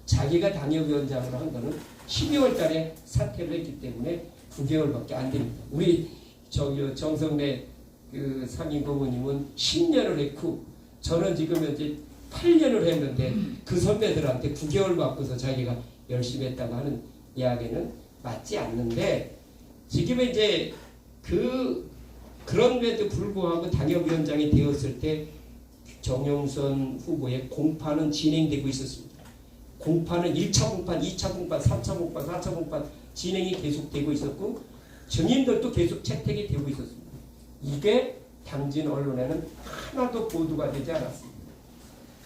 자기가 당협위원장으로 한 거는 12월 달에 사퇴를 했기 때문에 9개월밖에 안 됩니다. 우리 정성래 그 상임 고문님은 10년을 했고 저는 지금 현재 8년을 했는데 그 선배들한테 9개월 받고서 자기가 열심히 했다고 하는 이야기는 맞지 않는데 지금 이제 그런데도 불구하고 당협위원장이 되었을 때 정영선 후보의 공판은 진행되고 있었습니다. 공판은 1차 공판, 2차 공판, 3차 공판, 4차 공판 진행이 계속되고 있었고 증인들도 계속 채택이 되고 있었습니다. 이게 당진 언론에는 하나도 보도가 되지 않았습니다.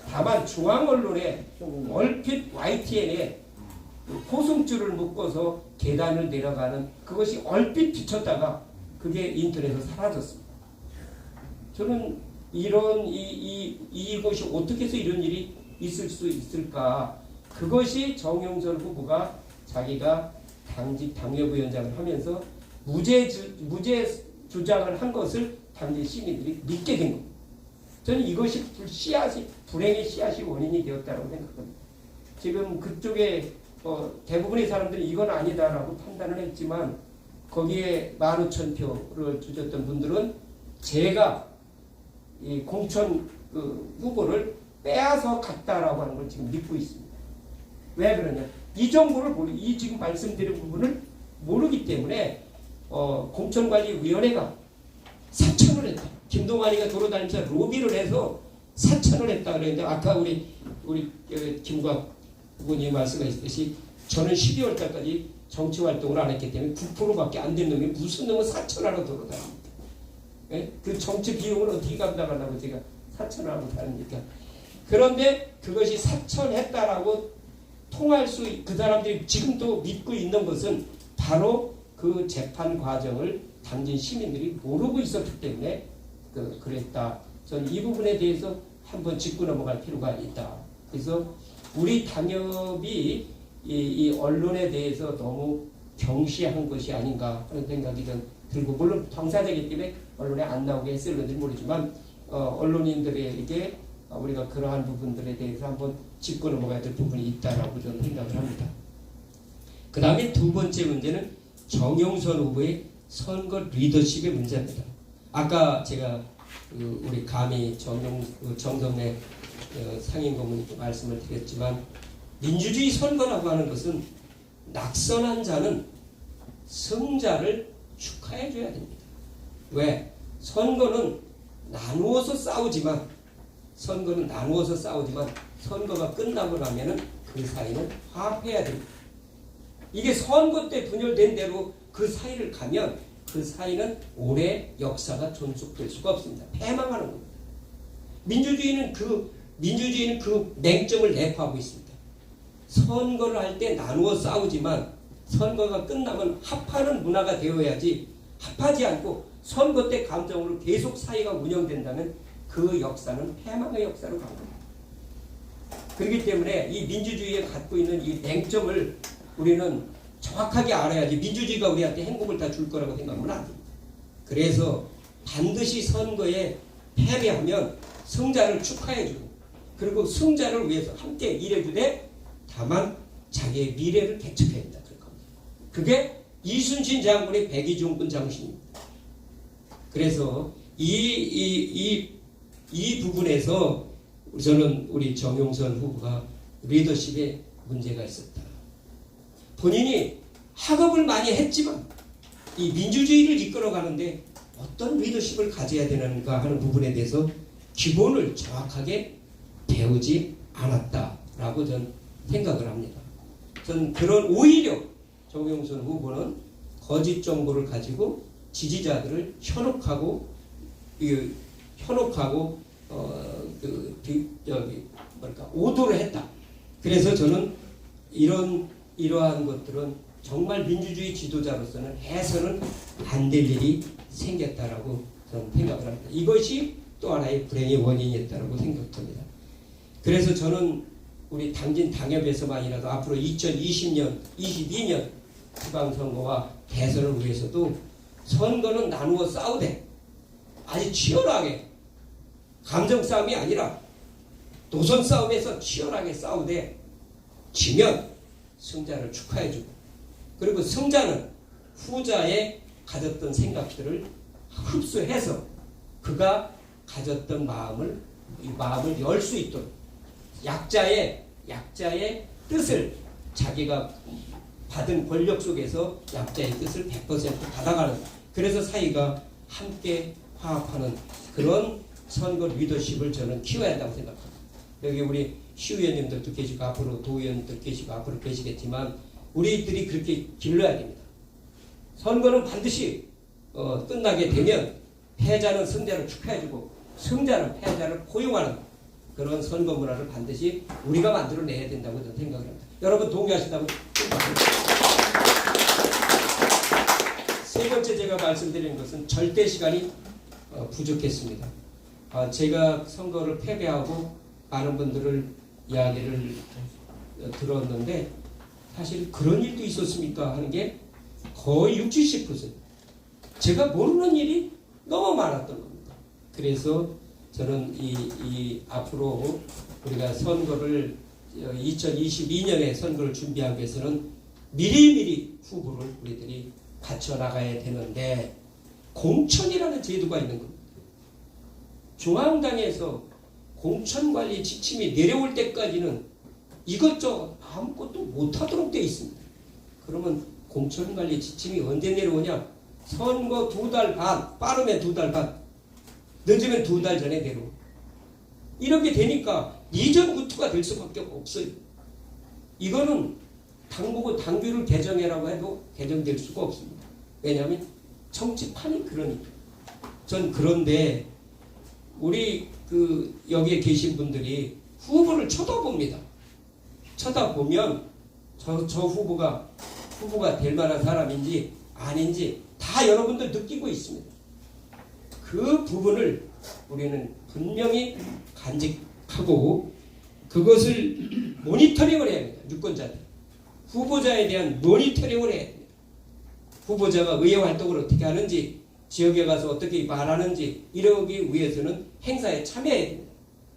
다만 중앙 언론에 얼핏 YTN에 포승줄을 묶어서 계단을 내려가는 그것이 얼핏 비쳤다가 그게 인터넷에서 사라졌습니다. 저는 이것이 어떻게 해서 이런 일이 있을 수 있을까? 그것이 정영선 후보가 자기가 당직 당협위원장을 하면서 무죄 주장을 한 것을 당진 시민들이 믿게 된 겁니다. 저는 이것이 불행의 씨앗이 원인이 되었다고 생각합니다. 지금 그쪽에 대부분의 사람들이 이건 아니다라고 판단을 했지만 거기에 15,000표를 주셨던 분들은 제가 이 공천 후보를 빼앗아 갔다라고 하는 걸 지금 믿고 있습니다. 왜 그러냐? 이 정보를 이 지금 말씀드린 부분을 모르기 때문에 공천관리위원회가 사천을 했다. 김동완이가 돌아다니면서 로비를 해서 사천을 했다 그랬는데 아까 우리 김광 의원님 말씀하셨듯이 저는 12월 달까지 정치 활동을 안 했기 때문에 9%밖에 안 된 놈이 무슨 놈은 사천하러 돌아다닙니다. 예? 그 정치 비용을 어떻게 감당하려고 제가 사천을 하고 다닙니까? 그런데 그것이 사천했다라고 통할 그 사람들이 지금도 믿고 있는 것은 바로 그 재판 과정을 당진 시민들이 모르고 있었기 때문에 그랬다. 저는 이 부분에 대해서 한번 짚고 넘어갈 필요가 있다. 그래서 우리 당협이 이 언론에 대해서 너무 경시한 것이 아닌가 하는 생각이 좀 들고 물론 당사자이기 때문에 언론에 안 나오게 했을는지 모르지만 언론인들에게 우리가 그러한 부분들에 대해서 한번 짚고 넘어가야 될 부분이 있다라고 저는 생각을 합니다. 그 다음에 두 번째 문제는 정영선 후보의 선거 리더십의 문제입니다. 아까 제가 우리 감히 정성래 상임고문님께 말씀을 드렸지만 민주주의 선거라고 하는 것은 낙선한 자는 승자를 축하해 줘야 됩니다. 왜? 선거는 나누어서 싸우지만 선거가 끝나고 나면은 그 사이는 화합해야 됩니다. 이게 선거 때 분열된 대로 그 사이를 가면 그 사이는 오래 역사가 존속될 수가 없습니다. 패망하는 겁니다. 민주주의는 그 맹점을 내포하고 있습니다. 선거를 할 때 나누어 싸우지만 선거가 끝나면 합하는 문화가 되어야지 합하지 않고 선거 때 감정으로 계속 사이가 운영된다면 그 역사는 패망의 역사로 갑니다. 그렇기 때문에 이 민주주의에 갖고 있는 이 맹점을 우리는 정확하게 알아야지 민주주의가 우리한테 행복을 다 줄 거라고 생각하면 안 됩니다. 그래서 반드시 선거에 패배하면 승자를 축하해주고 그리고 승자를 위해서 함께 일해주되 다만 자기의 미래를 개척해야 된다. 그럴 겁니다. 그게 이순신 장군의 백의종군 정신입니다. 그래서 이 부분에서 저는 우리 정영선 후보가 리더십에 문제가 있었다. 본인이 학업을 많이 했지만 이 민주주의를 이끌어가는데 어떤 리더십을 가져야 되는가 하는 부분에 대해서 기본을 정확하게 배우지 않았다라고 저는 생각을 합니다. 저는 오히려 정영선 후보는 거짓 정보를 가지고 지지자들을 현혹하고 오도를 했다. 그래서 저는 이러한 것들은 정말 민주주의 지도자로서는 해서는 안 될 일이 생겼다라고 저는 생각을 합니다. 이것이 또 하나의 불행의 원인이었다라고 생각합니다. 그래서 저는 우리 당진 당협에서만이라도 앞으로 2020년, 22년 지방선거와 대선을 위해서도 선거는 나누어 싸우되 아주 치열하게 감정 싸움이 아니라 노선 싸움에서 치열하게 싸우되 지면 승자를 축하해주고, 그리고 승자는 후자의 가졌던 생각들을 흡수해서 그가 가졌던 마음을 열 수 있도록 약자의 뜻을 자기가 받은 권력 속에서 약자의 뜻을 100% 받아가는, 그래서 사이가 함께 화합하는 그런 선거 리더십을 저는 키워야 한다고 생각합니다. 여기 우리 시의원님들도 계시고 앞으로 도의원들 계시고 앞으로 계시겠지만 우리들이 그렇게 길러야 됩니다. 선거는 반드시 끝나게 되면 패자는 승자를 축하해주고 승자는 패자를 포용하는 그런 선거 문화를 반드시 우리가 만들어내야 된다고 저는 생각을 합니다. 여러분 동의하신다고 생각합니다. 세 번째 제가 말씀드리는 것은 절대 시간이 부족했습니다. 제가 선거를 패배하고 많은 분들을 이야기를 들었는데 사실 그런 일도 있었습니까 하는 게 거의 60, 70% 제가 모르는 일이 너무 많았던 겁니다. 그래서 저는 이 앞으로 우리가 선거를 2022년에 선거를 준비하기 위해서는 미리미리 후보를 우리들이 갖춰 나가야 되는데 공천이라는 제도가 있는 겁니다. 중앙당에서 공천관리 지침이 내려올 때까지는 이것저것 아무것도 못하도록 되어 있습니다. 그러면 공천관리 지침이 언제 내려오냐? 선거 2달 반, 빠르면 2달 반, 늦으면 2달 전에 내려오. 이렇게 되니까 이전구투가 될 수밖에 없어요. 이거는 당보고 당규를 개정해라고 해도 개정될 수가 없습니다. 왜냐하면 정치판이 그러니까. 전 그런데 우리 여기에 계신 분들이 후보를 쳐다봅니다. 쳐다보면 저 후보가 될 만한 사람인지 아닌지 다 여러분들 느끼고 있습니다. 그 부분을 우리는 분명히 간직하고 그것을 모니터링을 해야 합니다. 유권자들. 후보자에 대한 모니터링을 해야 합니다. 후보자가 의회 활동을 어떻게 하는지, 지역에 가서 어떻게 말하는지 이러기 위해서는 행사에 참여해야 됩니다.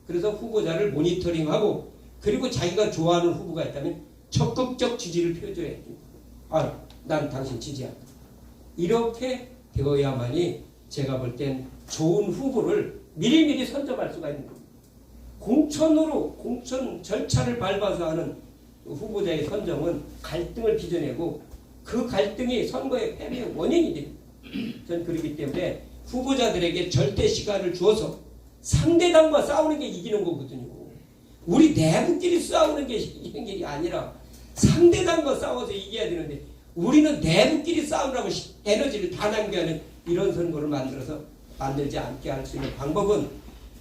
그래서 후보자를 모니터링하고 그리고 자기가 좋아하는 후보가 있다면 적극적 지지를 표해줘야 됩니다. 난 당신 지지한다. 이렇게 되어야만이 제가 볼 땐 좋은 후보를 미리미리 선점할 수가 있는 겁니다. 공천 절차를 밟아서 하는 후보자의 선정은 갈등을 빚어내고 그 갈등이 선거의 패배의 원인이 됩니다. 저는 그렇기 때문에 후보자들에게 절대 시간을 주어서 상대당과 싸우는 게 이기는 거거든요. 우리 내부끼리 싸우는 게 이기는 길이 아니라 상대당과 싸워서 이겨야 되는데 우리는 내부끼리 싸우라고 에너지를 다 낭비하는 이런 선거를 만들지 않게 할 수 있는 방법은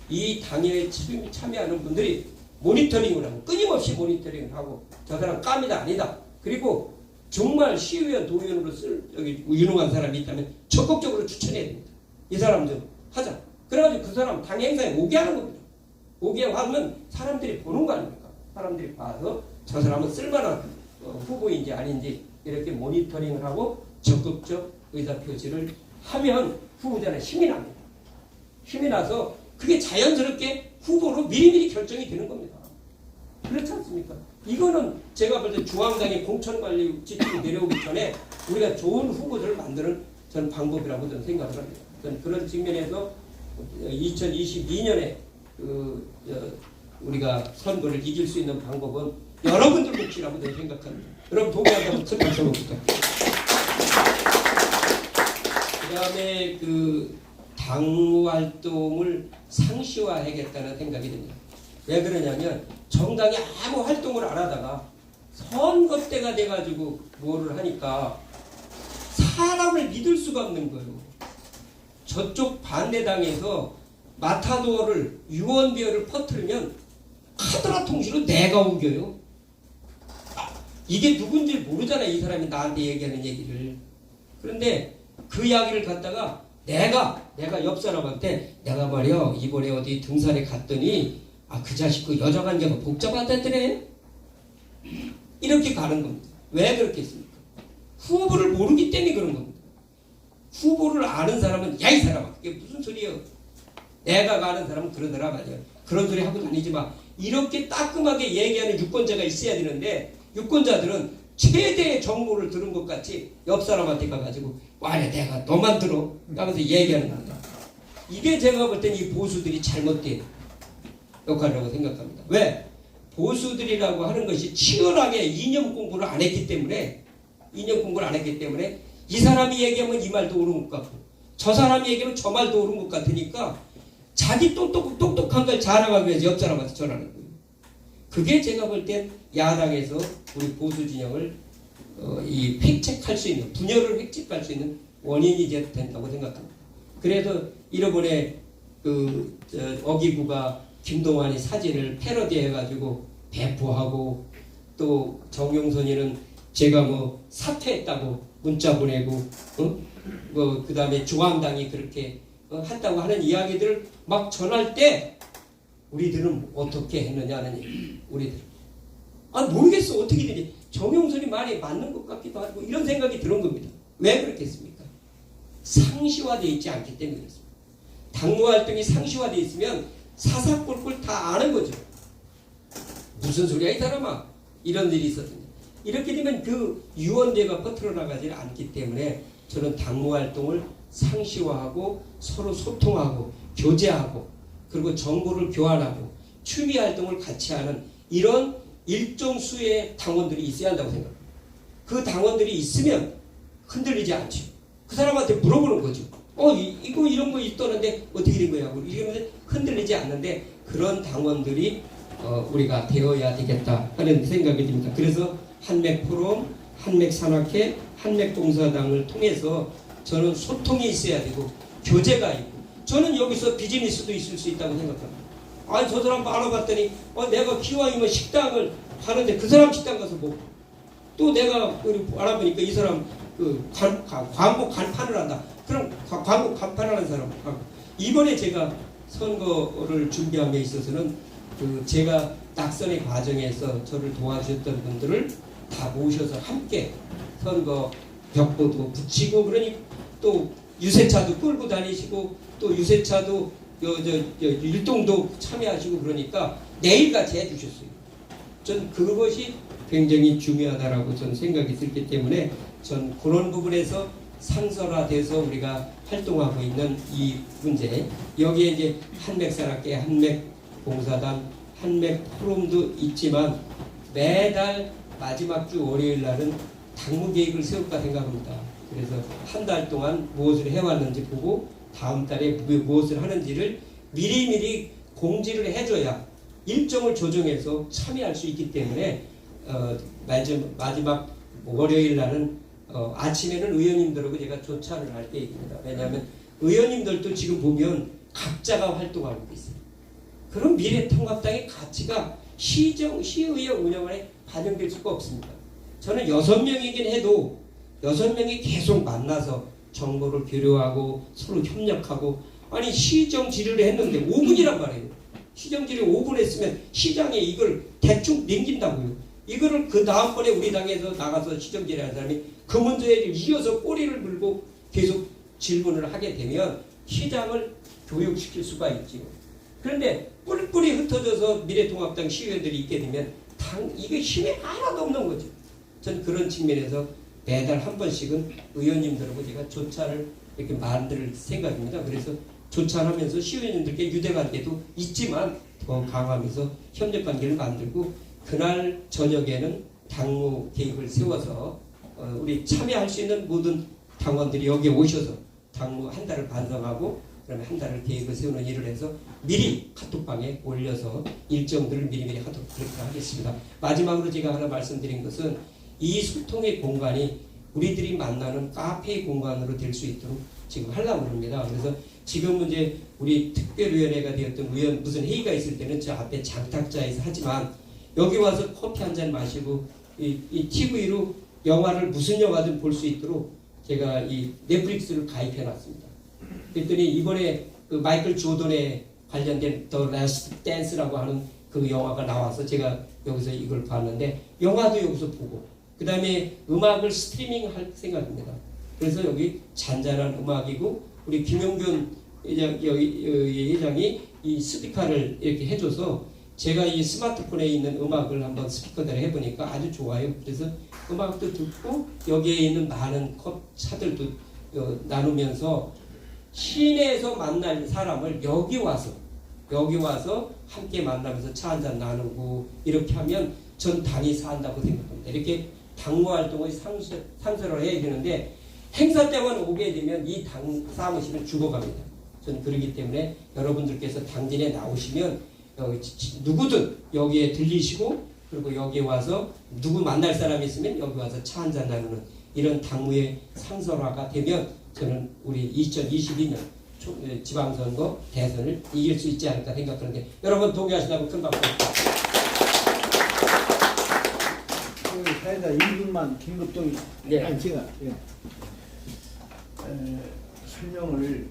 이 당에 참여하는 분들이 모니터링을 하고 끊임없이 모니터링을 하고 저 사람 까미다 아니다. 그리고 정말 시의원 도의원으로 여기 유능한 사람이 있다면 적극적으로 추천해야 됩니다. 이 사람 좀 하자. 그래가지고 그 사람 당 행사에 오게 하는 겁니다. 오게 하면 사람들이 보는 거 아닙니까? 사람들이 봐서 저 사람은 쓸만한 후보인지 아닌지 이렇게 모니터링을 하고 적극적 의사표시를 하면 후보자는 힘이 납니다. 힘이 나서 그게 자연스럽게 후보로 미리미리 결정이 되는 겁니다. 그렇지 않습니까? 이거는 제가 볼 때 중앙당의 공천관리 지침이 내려오기 전에 우리가 좋은 후보들을 만드는 저는 방법이라고 저는 생각을 합니다. 저는 그런 측면에서 2022년에 우리가 선거를 이길 수 있는 방법은 여러분들 몫이라고 저는 생각합니다. 여러분 동의한다면 큰 박수 한번 부탁드립니다. 그 다음에 당 활동을 상시화하겠다는 생각이 듭니다. 왜 그러냐면 정당이 아무 활동을 안 하다가 선거 때가 돼가지고 뭐를 하니까 사람을 믿을 수가 없는 거예요. 저쪽 반대당에서 마타도어를 유언비어를 퍼뜨리면 카드라 통지로 내가 우겨요. 이게 누군지 모르잖아요. 이 사람이 나한테 얘기하는 얘기를. 그런데 그 이야기를 갖다가 내가 옆 사람한테 내가 말이야 이번에 어디 등산에 갔더니 그 자식 그 여자 관계가 복잡하다더래. 이렇게 가는 겁니다. 왜 그렇겠습니까? 후보를 모르기 때문에 그런 겁니다. 후보를 아는 사람은 야 이 사람아 그게 무슨 소리예요. 내가 아는 사람은 그러더라 말이야. 그런 소리 하고 다니지 마. 이렇게 따끔하게 얘기하는 유권자가 있어야 되는데 유권자들은 최대의 정보를 들은 것 같이 옆 사람한테 가가지고 와래 내가 너만 들어 하면서 얘기하는 겁니다. 이게 제가 볼 땐 이 보수들이 잘못된 역할이라고 생각합니다. 왜? 보수들이라고 하는 것이 치열하게 이념 공부를 안 했기 때문에 이 사람이 얘기하면 이 말도 옳은 것 같고 저 사람이 얘기하면 저 말도 옳은 것 같으니까 자기 똑똑한 걸 자랑하기 위해서 옆 사람한테 전하는 거예요. 그게 제가 볼 땐 야당에서 우리 보수 진영을 이 획책할 수 있는 분열을 획책할 수 있는 원인이 된다고 생각합니다. 그래서 이번에 어기부가 김동완이 사진을 패러디해가지고 배포하고 또 정용선이는 제가 뭐 사퇴했다고 문자 보내고 그 다음에 중앙당이 그렇게 했다고 하는 이야기들을 막 전할 때 우리들은 어떻게 했느냐는 얘기. 우리들 모르겠어 어떻게 되지. 정용선이 말이 맞는 것 같기도 하고 이런 생각이 드는 겁니다. 왜 그렇겠습니까? 상시화되어 있지 않기 때문에 그렇습니다. 당무 활동이 상시화되어 있으면 사사골골 다 아는 거죠. 무슨 소리야 이 사람아. 이런 일이 있었더니 이렇게 되면 그 유언대가 퍼트려 나가지 않기 때문에 저는 당무 활동을 상시화하고 서로 소통하고 교제하고 그리고 정보를 교환하고 추미 활동을 같이 하는 이런 일정 수의 당원들이 있어야 한다고 생각합니다. 그 당원들이 있으면 흔들리지 않죠. 그 사람한테 물어보는 거죠. 이거 이런 거 있더는데 어떻게 된 거야? 이러면서 흔들리지 않는데 그런 당원들이 우리가 되어야 되겠다 하는 생각이 듭니다. 그래서 한맥포럼, 한맥산악회, 한맥봉사당을 통해서 저는 소통이 있어야 되고 교제가 있고 저는 여기서 비즈니스도 있을 수 있다고 생각합니다. 저 사람 알아봤더니 내가 기왕이면 식당을 가는데 그 사람 식당 가서 먹고 또 내가 알아보니까 이 사람 광고 간판을 한다. 그럼 광고 간판하는 사람 이번에 제가 선거를 준비함에 있어서는 제가 낙선의 과정에서 저를 도와주셨던 분들을 다 모셔서 함께 선거 벽보도 붙이고 그러니 또 유세차도 끌고 다니시고 또 유세차도 율동도 참여하시고 그러니까 내일같이 해주셨어요. 전 그것이 굉장히 중요하다라고 저는 생각이 들기 때문에 전 그런 부분에서 상설화돼서 우리가 활동하고 있는 이 문제 여기에 이제 한맥산악회, 한맥봉사단, 한맥포럼도 있지만 매달 마지막 주 월요일 날은 당무 계획을 세울까 생각합니다. 그래서 한 달 동안 무엇을 해왔는지 보고 다음 달에 무엇을 하는지를 미리미리 공지를 해줘야 일정을 조정해서 참여할 수 있기 때문에 마지막 월요일 날은 아침에는 의원님들하고 제가 조차를 할 계획입니다. 왜냐하면 의원님들도 지금 보면 각자가 활동하고 있어요. 그럼 미래통합당의 가치가 시의회 운영에 반영될 수가 없습니다. 저는 6명이긴 해도 6명이 계속 만나서 정보를 교류하고 서로 협력하고 시정 질의를 했는데 5분이란 말이에요. 시정 질의 5분 했으면 시장에 이걸 대충 넘긴다고요. 이거를 그 다음번에 우리 당에서 나가서 시정 질의하는 사람이 그 문제에 이어서 꼬리를 물고 계속 질문을 하게 되면 시장을 교육시킬 수가 있지요. 그런데 뿔뿔이 흩어져서 미래통합당 시의회들이 있게 되면 이게 힘이 하나도 없는 거죠. 저는 그런 측면에서 매달 한 번씩은 의원님들하고 제가 조차를 이렇게 만들 생각입니다. 그래서 조차하면서 시의원님들께 유대관계도 있지만 더 강화하면서 협력관계를 만들고 그날 저녁에는 당무 계획을 세워서 우리 참여할 수 있는 모든 당원들이 여기에 오셔서 당무 한 달을 반성하고 그다음에 한 달을 계획을 세우는 일을 해서 미리 카톡방에 올려서 일정들을 미리미리 하도록 그렇게 하겠습니다. 마지막으로 제가 하나 말씀드린 것은 이 소통의 공간이 우리들이 만나는 카페의 공간으로 될 수 있도록 지금 하려고 합니다. 그래서 지금 이제 우리 특별위원회가 되었던 무슨 회의가 있을 때는 저 앞에 장탁자에서 하지만 여기 와서 커피 한 잔 마시고 이 TV로 영화를 무슨 영화든 볼 수 있도록 제가 이 넷플릭스를 가입해 놨습니다. 그랬더니 이번에 그 마이클 조던에 관련된 The Last Dance라고 하는 그 영화가 나와서 제가 여기서 이걸 봤는데 영화도 여기서 보고 그 다음에 음악을 스트리밍할 생각입니다. 그래서 여기 잔잔한 음악이고 우리 김용균 회장이 이 스피커를 이렇게 해줘서 제가 이 스마트폰에 있는 음악을 한번 스피커대로 해보니까 아주 좋아요. 그래서 음악도 듣고 여기에 있는 많은 차들도 나누면서 시내에서 만날 사람을 여기 와서 함께 만나면서 차 한잔 나누고 이렇게 하면 전 당이 산다고 생각합니다. 이렇게 당무 활동을 상설을 해야 되는데 행사 때만 오게 되면 이 당 사무실은 죽어갑니다. 저는 그렇기 때문에 여러분들께서 당진에 나오시면 누구든 여기에 들리시고 그리고 여기에 와서 누구 만날 사람이 있으면 여기 와서 차 한잔 나누는 이런 당무의 상설화가 되면 저는 우리 2022년 지방선거 대선을 이길 수 있지 않을까 생각하는데 여러분 동의하시다고 큰 박수. 사회자 1분만 긴급동의. 네. 아니 제가 설명을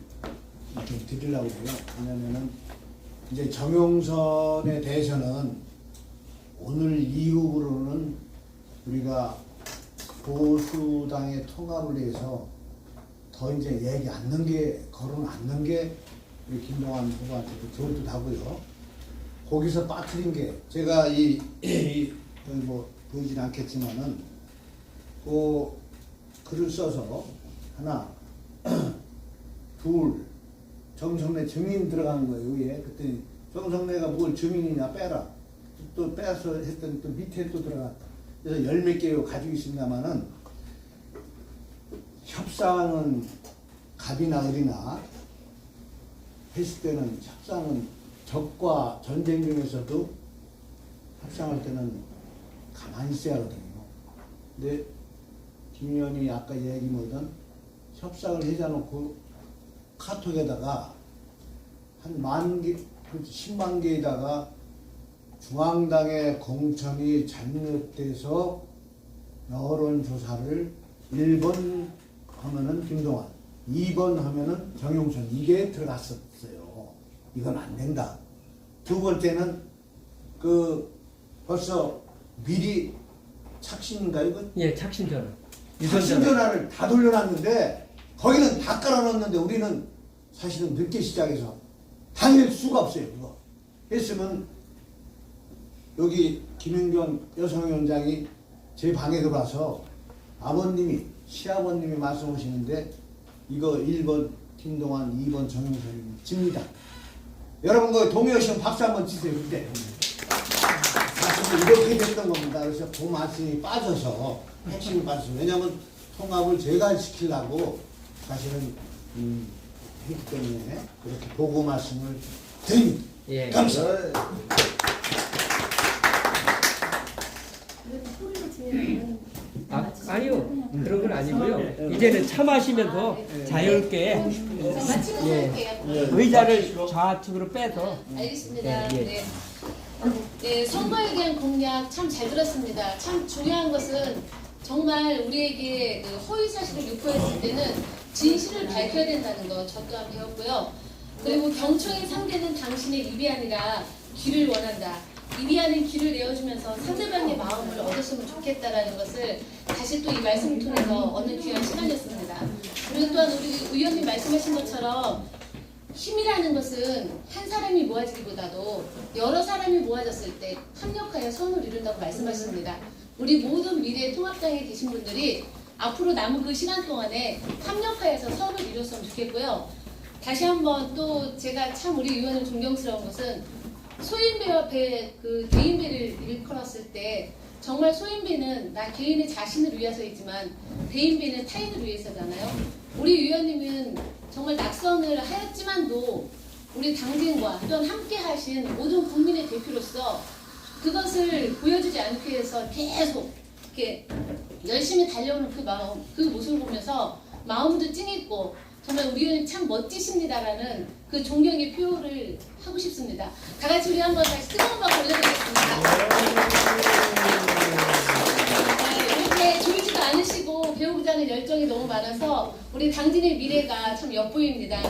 좀 드리려고 해요. 왜냐면은 이제 정용선에 대해서는 오늘 이후로는 우리가 보수당의 통합을 위해서 더 이제 얘기 않는 게, 거론 않는 게 우리 김동완 후보한테도 좋은 듯 하고요. 거기서 빠뜨린 게, 제가 여기 뭐 보이진 않겠지만은, 그 글을 써서 하나, 둘, 정성래 증인 들어가는 거예요, 위에. 그랬더니 정성래가 뭘 증인이냐 빼라. 또 빼서 했더니 또 밑에 또 들어갔다. 그래서 열 몇 개 가지고 있습니다만은 협상은 갑이나 을이나 했을 때는 협상은 적과 전쟁 중에서도 협상할 때는 가만히 있어야 하거든요. 근데 김 의원이 아까 얘기 뭐든 협상을 해자놓고 카톡에다가 한 10,000개, 10만 개에다가 중앙당의 공천이 잘못돼서 여론조사를 1번 하면은 김동완, 2번 하면은 정용선, 이게 들어갔었어요. 이건 안 된다. 두 번째는 벌써 미리 착신인가요? 예, 착신전화. 착신전화를 다 돌려놨는데 거기는 다 깔아놨는데 우리는 사실은 늦게 시작해서 당일 수가 없어요. 그거 했으면 여기 김윤경 여성위원장이 제 방에 들어와서 아버님이 시아버님이 말씀하시는데 이거 1번 김동완, 2번 정용선이 집니다. 여러분 그 동의하시면 박수 한번 치세요. 그때 사실 이렇게 됐던 겁니다. 그래서 그 말씀이 빠져서 핵심이 빠져서, 왜냐하면 통합을 제가 시키려고 사실은 했기 때문에 그렇게 보고 말씀을 드립니다. 예. 감사합니다. 아니요, 그런 건 아니고요. 이제는 차 마시면서 자유롭게 의자를 좌측으로 빼서. 알겠습니다. 네. 네, 선거에 대한 공약 참 잘 들었습니다. 참 중요한 것은 정말 우리에게 허위 사실을 유포했을 때는 진실을 밝혀야 된다는 거 저 또한 배웠고요. 그리고 경청의 상대는 당신의 입이 아니라 귀를 원한다. 입이 아닌 귀를 내어주면서 상대방의 마음을 얻었으면 좋겠다라는 것을 다시 또 이 말씀을 통해서 얻는 귀한 시간이었습니다. 그리고 또한 우리 의원님 말씀하신 것처럼 힘이라는 것은 한 사람이 모아지기보다도 여러 사람이 모아졌을 때 합력하여 선을 이룬다고 말씀하십니다. 우리 모든 미래 통합당에 계신 분들이 앞으로 남은 그 시간 동안에 합력하여서 선을 이뤘으면 좋겠고요. 다시 한번 또 제가 참 우리 의원을 존경스러운 것은 소인배와 대인배를 일컬었을 때 정말 소인배는 나 개인의 자신을 위해서이지만 대인배는 타인을 위해서잖아요. 우리 의원님은 정말 낙선을 하였지만도 우리 당진과 또한 함께 하신 모든 국민의 대표로서 그것을 보여주지 않기 위해서 계속 이렇게 열심히 달려오는 그 마음, 그 모습을 보면서 마음도 찡했고 정말 우리 의원님 참 멋지십니다라는 그 존경의 표를 하고 싶습니다. 다 같이 우리 한번 다시 뜨거운 박수 올려드리겠습니다. 이렇게 졸지도 않으시고 배우고자 하는 열정이 너무 많아서 우리 당진의 미래가 참 엿보입니다.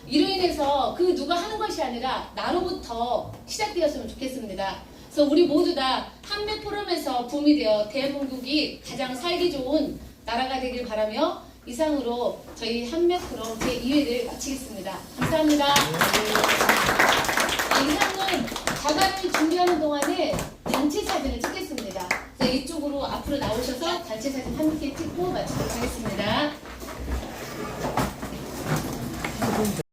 이로 인해서 그 누가 하는 것이 아니라 나로부터 시작되었으면 좋겠습니다. 그래서 우리 모두 다 한맥 포럼에서 붐이 되어 대한민국이 가장 살기 좋은 나라가 되길 바라며 이상으로 저희 한맥 포럼 제2회를 마치겠습니다. 감사합니다. 이상은 자가를 준비하는 동안에 단체 사진을 찍겠습니다. 자, 이쪽으로 앞으로 나오셔서 단체 사진 함께 찍고 마치도록 하겠습니다.